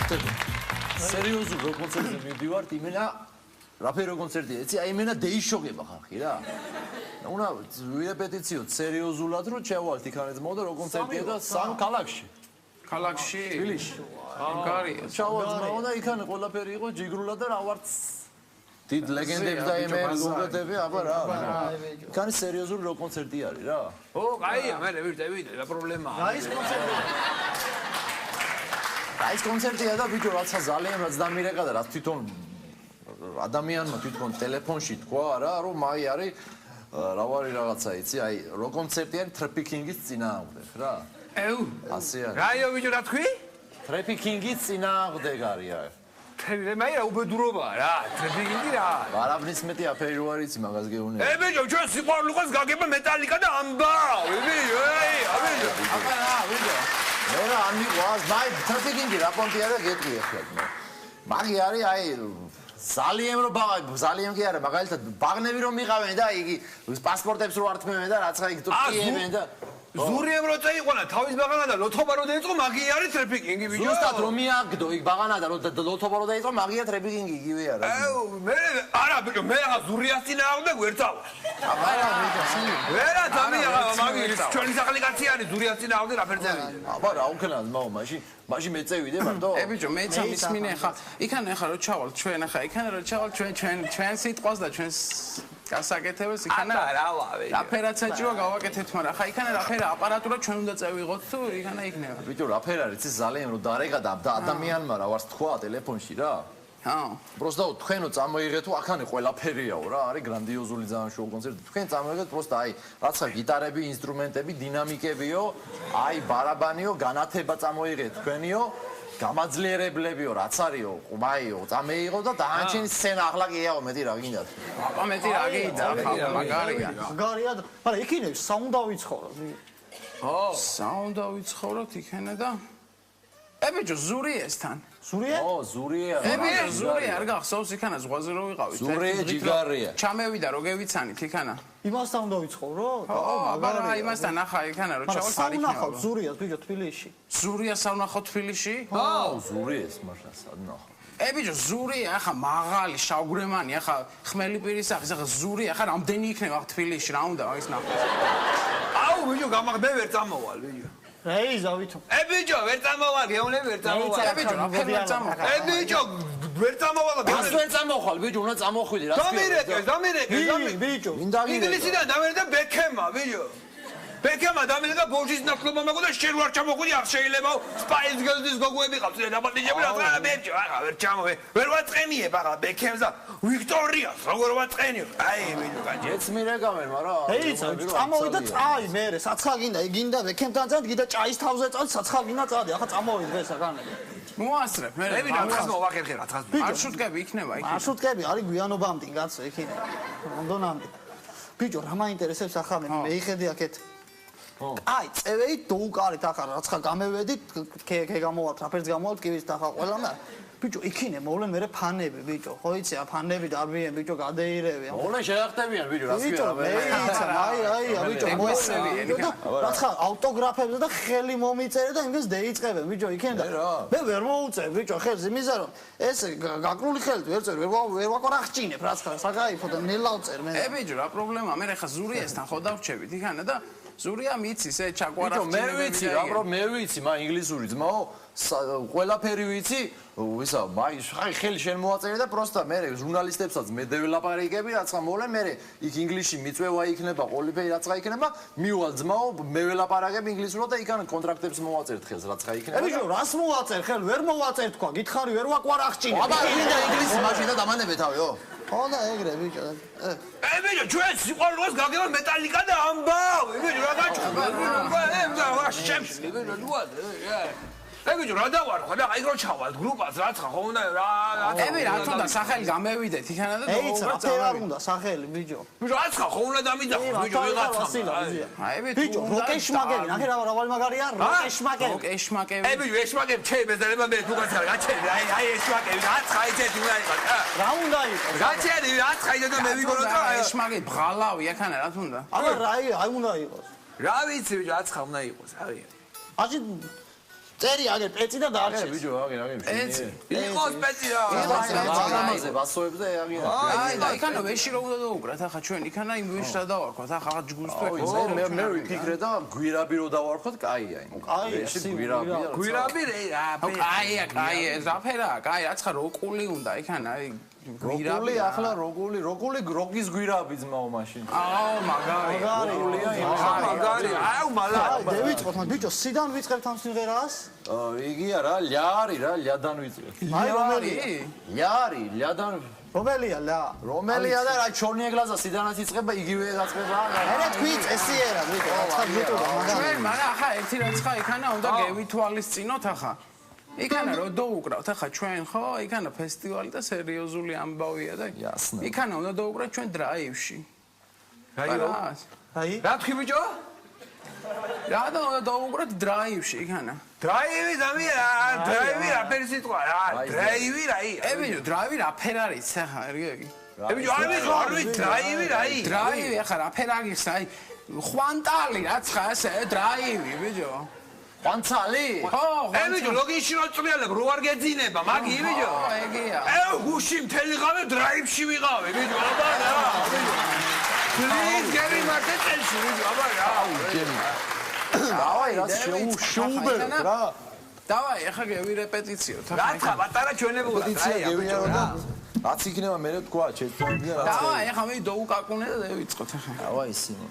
სერიოზულ როკ კონცერტზე მივდივართ, იმენა რაფერო კონცერტია, იცი, აი იმენა დეიშოგება ხალხი რა. უნდა ვირეპეტიციოთ სერიოზულად, რომ ჩავალთ იქანეთ მოდა როკ კონცერტია და სამ ქალაქში. ქალაქში? თბილისში. კარია. ჩავალთ და იქან ყველაფერი იყო ჯიგრულად და რა ვართ დიდ ლეგენდებს და იმერს უღეთები, აბა რა. იქანი სერიოზული როკ კონცერტი არის რა. ო, კაია, მე ვიდე, რა პრობლემაა. რა ის კონცერტია? ის კონცერტია და ბიჭო რაცა ძალიან რაც დამირეკა და რაც თვითონ ადამიანმა თვითონ ტელეფონში თქვა რა რომ აი არის რა ვარი რაღაცა იცი აი რო კონცერტი არის ტრეფიკინგის წინააღმდეგ რა ეუ ასე არის რაიო ბიჭო რა თქვი ტრეფიკინგის წინააღმდეგ არის აი მე რა უბედურობაა რა ტრეფიკინგი რა არაფრის მეტი აფერი რო არის იცი მაგას გეუბნები ბიჭო ჩვენ სიყვარულობას გაგება მეტალიკა და ამბავ ბიჭო ბიჭო აბა რა ბიჭო მე რა ამიყვას მაი ტრეფიკინგი რა პონტია და გეტყვი ახლა მაგი არის აი ძალიან კი არა მაგალითად ბაღნები რომ მიყავენ და იგი პასპორტებს რო ართმევენ და რაცა იქ ტურკიებენ და ზურიემ რო წაიყვანა თავის ბაღანა და ლოთობა რო დაიწყო მაგი არის ტრეფიკინგი ბიჭო ზუსტად რომ მიაგდო იქ ბაღანა და ლოთობა რო დაიწყო მაგია ტრეფიკინგი იგივე არა მე არა ბიჭო მე რა ზურიას წინააღმდეგ ვერ წავა აბა რა ბიჭო ვერა დამია მაგი ჩვენი სახელი კაცი არის ზურიას წინააღმდეგ რა ფერწევი აბა რა უკენად მაო მაშინ მე წევიდე მარტო ბიჭო მე მისმინე ხა იქან ახლა რო ჩავალ ჩვენ ახლა იქან რო ჩავალ ჩვენ სიტყვას და ჩვენს გასაკეთებელს იქანა რაფერაც საჭირო გავაკეთეთ მაგრამ ხა იქანა რაფერა აპარატურა ჩვენ უნდა წევიღოთ თუ იქანა იქნება ბიჭო რაფერ არის ეს ძალიან რო დარეგა და ადამიანმა რა ვარს თქვა ტელეფონში რა просто თქვენო წამოიღეთო აქანე ყველაფერიაო რა არის გრანდიოზული ძალიან შოუ კონცერტი თქვენ წამოიღეთ просто აი რაცა გიტარები ინსტრუმენტები დინამიკებიო აი ბარაბანიო განათება წამოიღეთ თქვენიო გამაძლიერებლებიო რაც არისო ყმაიო წამეიღო და დაანჩენი სცენა ახლა კიაო მეტი რა გინდათ აბა მეტი რა გინდა მაგარია მაგარია მაგრამ იქინე საუნდა ვიცხოვროთ ო საუნდა ვიცხოვროთ იქენა და ბიჭო ზურიესთან ზურია? ო, ზურია. ზურია, არ გახსოვს იქანა ზღვაზე რო ვიყავით. ზურია ჯიგარია. ჩამევიდა რო გევიცანით იქანა. იმასთან უნდა ვიცხოვრო? მაგარია იმასთან ახლა იქანა რო ჩავალ არ იქნება. საუნახავ ზურიას ბიჭო თბილისში. ზურია საუნახავ თბილისში? ზურიას მართლა სადნახავ. ბიჭო ზურია ახლა მაღალი შავგვრემანი ახლა ხმელი პირის სახის ახლა ზურია ახლა რამდენი იქნება ახლა თბილისში რა უნდა ის ნახო. აუ ბიჭო გამახბე ვერ წამოვალ ბიჭო. რეიზა ვითომ. ბიჭო ვერ წამოვალ გეუნე ვერ წამოვალ. ბიჭო რა ვერ წამოვალ. ბიჭო ვერ წამოვალ. გას ვერ წამოხვალ ბიჭო უნდა წამოხვიდე რა. დამირეკე ბიჭო. ინგლისიდან დამირეკე ბექემა ბიჭო. ბექემა დამირეკე ბოჟის ნახლობა მაგო და შენ ვარ ჩამოხვიდი არ შეიძლება სპაის გელდის გოგოები ყავს და ბატიჟები რა ბიჭო არა ვერ ჩამოვე ვერ ვაწყენიებ ახლა ბექემს და ვიქტორიას როგორ ვაწყენიო აი ბიჭო გაჭე ეც მირეკავენ მაგრამ რეიზა წამოვიდა წაი მე საცხა გინდა გინდა ბექემთან წად გინდა ჭაის თავზე წად საცხა გინდა წადი ახლა წამოვიდა დღეს აკანები მოასწრებ მე მე ვიღაც მოვაკერხე რა თხას მარშრუტკები იქნება იქ მარშრუტკები არის გვიანობამდე კაცო იქნება ლონდონამდე ბიჭო რა მაინტერესებს ახლა მე იხედი აქეთ აი წევეი დაუკარით ახლა რაცხა გამევედით ქე გამოვალთ რაფერს გამოვალთ კივის და ახლა ყველამ და ბიჭო იქინე მოვლენ მე ფანები ბიჭო ხო იცი ფანები დარბიან ბიჭო გადაირევიან მოვლენ შეახტებიან ბიჭო რა ბიჭო აი ბიჭო მოესევიან რაცხა ავტოგრაფებზე და ხელი მომიწერე და იმის დაიწყებენ ბიჭო იქინე და მე ვერ მოუწევ ბიჭო ხელს იმისა რომ ეს გაკრული ხელით ვერ წერ ვერ ვაკორახჭინებ რაცხა საკაიფო და ნელა წერ მე ბიჭო რა პრობლემაა მე ხა ზურიესთან ხო დავრჩებით იქანა და ზურია მიცის ჩაკვარახჭინებები მე ვიცი რა პრო მე ვიცი მა ინგლისური ძმაო ყველაფერი ვიცი ვისა მაი ხელი შენ მოაწერე და პროსტა მე ჟურნალისტებსაც მე დეველაპარიკები რაცა მოვლენ მე იქ ინგლისში მიწვევა იქნება ყველაფერი რაცა იქნება მივალ ძმაო მე ველაპარაკებ ინგლისურად და იქან კონტრაქტებს მოვაწერთ ხელს რაცა იქნება ბიჭო რას მოვაწერ ხელ ვერ მოვაწერ თქვა გითხარი ვერ ვაკვარახჭინე აბა მინდა ინგლისში მაშინ და დამანებე თავიო ხო და ეგრე ბიჭო ბიჭო ჩვენ სიყვარულს გაგება მეტალიკა და ამბავი ბიჭო რა გაჩვენე ბიჭო ბიჭო რა დავარქვა და აი რო ჩავალ გრუპას რაცხა ხო უნდა რა რა თუნდა სახელი გამევიდეთ იქანა და რა არ უნდა სახელი ბიჭო ბიჭო რაცხა ხო უნდა დამიძახო ბიჭო ვიღაცა ბიჭო როკეშმაკები ნახე რა მაგარია როკეშმაკები ბიჭო ეშმაკები ჩემ ეძება მე თუ გაჩერე გაჩერე აი ეშმაკები რაცხა იცით უნდა იყოს რა უნდა იყოს გაჩერე რაცხა იცით და მე ვიგორო და ეშმაკები ბღალავი იქანა რა თუნდა აბა რა აი უნდა იყოს რა ვიცი ბიჭო რაცხა უნდა იყოს აი აში წერი აგერ პეცი და დაარჩეს. ბიჭო, აგერ. პეცი. იყოს პეცი რა. მაგამაზე ბასოებზე აგერ. აი, და იქანა ვეში რო უნდა დაუკრათ, ახლა ჩვენ იქანა იმ ვეშს რა დავარქვათ, ახლა რაღაც ჯგურს თუ ეკეთებს. მე ვიფიქრე და გვირაბი რო დავარქვათ, კაია იმ. კაი, გვირაბია. გვირაბი რა. კაია, ზაფერა, კაი, რაცა როკული უნდა იქანა, აი როკული ახლა როგის გვირაბი ძმაო მაშინ. აუ, მაგარი. აუ, მალა. დევიწყოთ, მაგრამ ბიჭო, სიდან ვიწყებთ ამ სიმღერას? იგია რა, ლიარი რა, ლიადან ვიწყებთ. აი რომელი? ლიარი, ლიადან რომელია ლა? რომელია და რა ჩორნიეგლაზა სიდანაც იწყება, იგივე დაწყება. არა თქვი წესიერა, ბიჭო, ახლა YouTube-ა მაგარი. მაგრამ ახლა ერთი რაც ხა იქანა უნდა გევითვალისწინოთ ახლა. იქანა რო დაუკრავთ ახლა ჩვენ ხო, იქანა ფესტივალი და სერიოზული ამბავია და იქანა უნდა დაუკრავთ ჩვენ დრაივში. აი, რა თქვი ბიჭო? რა და უნდა დაუკრავთ დრაივში იქანა. დრაივი დრაივი რა ფერი სიტყვა რა, დრაივი რაი. ბიჭო, დრაივი რა ფერ არის ახლა, რიგი? ბიჭო, არ ვიცი დრაივი რაი. დრაივი ახლა რა ფერ არის, აი ხვანტალი რაც ხა ესე დრაივი, ბიჭო. ხვანცალი? ხო, ბიჭო, ლოგინში რო წვრიალებ, რო არ გეძინება, მაგი ბიჭო. ეგეა. გუში მთელი ღამე დრაივში ვიყავე, ბიჭო, აბა რა. Please get me my attention, ბიჭო, აბა რა. დავაი რა შეუბერეთ რა. დავაი, ახლა გევირეპეტიციოთ. რაცა პატარა ჩვენებულა, პეტიცია გევიარო და რაც იქნება მე თქვა შეწონია რა. დავაი, ახლა მე დაუკაკუნე და დავიწყოთ ახლა. დავაი სიმო.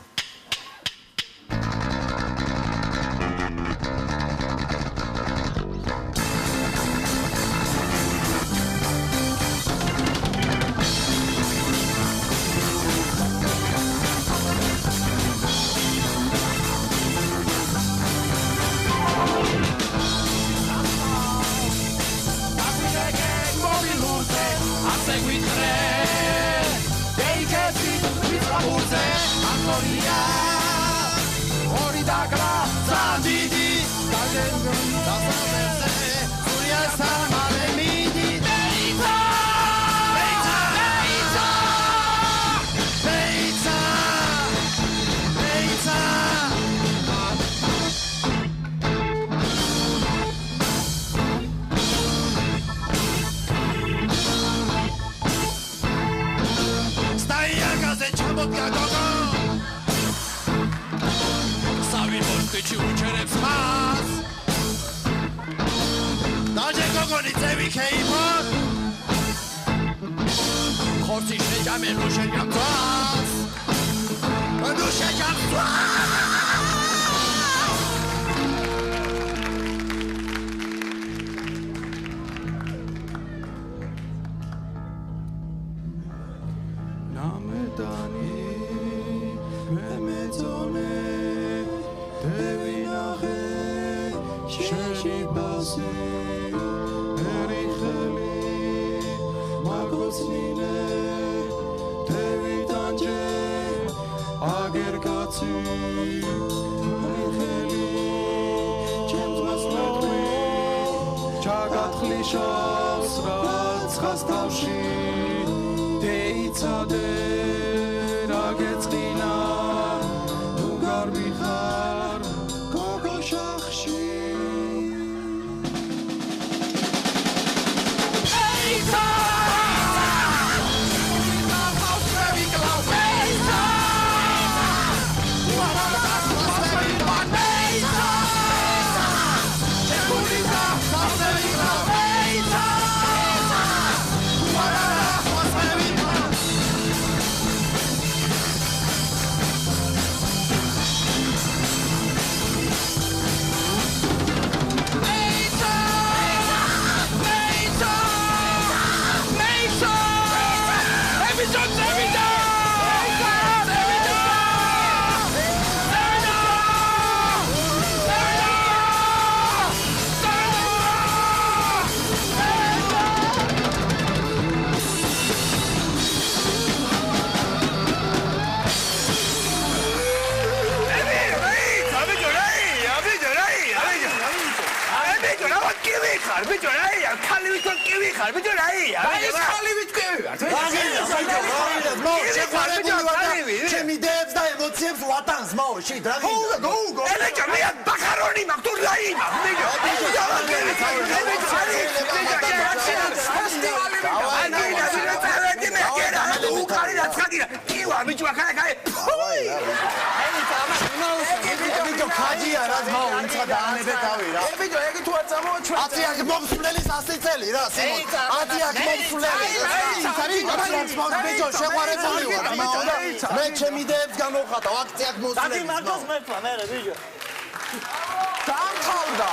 ელეჭა მე ბახარონი მაგ თუ რაი მაგ მე აცხადია კი ვარ ბიჭო ხაი ბიჭო ხაჯია რა ძმაო ვინცა დაანებე თავი რა ბიჭო ეგ თუ არ წამოვა ჩვენ 10 აქ მომსვლელი 100 წელი რა სიმონ 10 აქ მომსვლელი ბიჭო შეყვარებული ვარ ძმაო და მე ჩემი იდეებს განვხატავ აქ 10 აქ მომსვლელი დადი მარტოს მეფლა მე ბიჭო დამთავრდა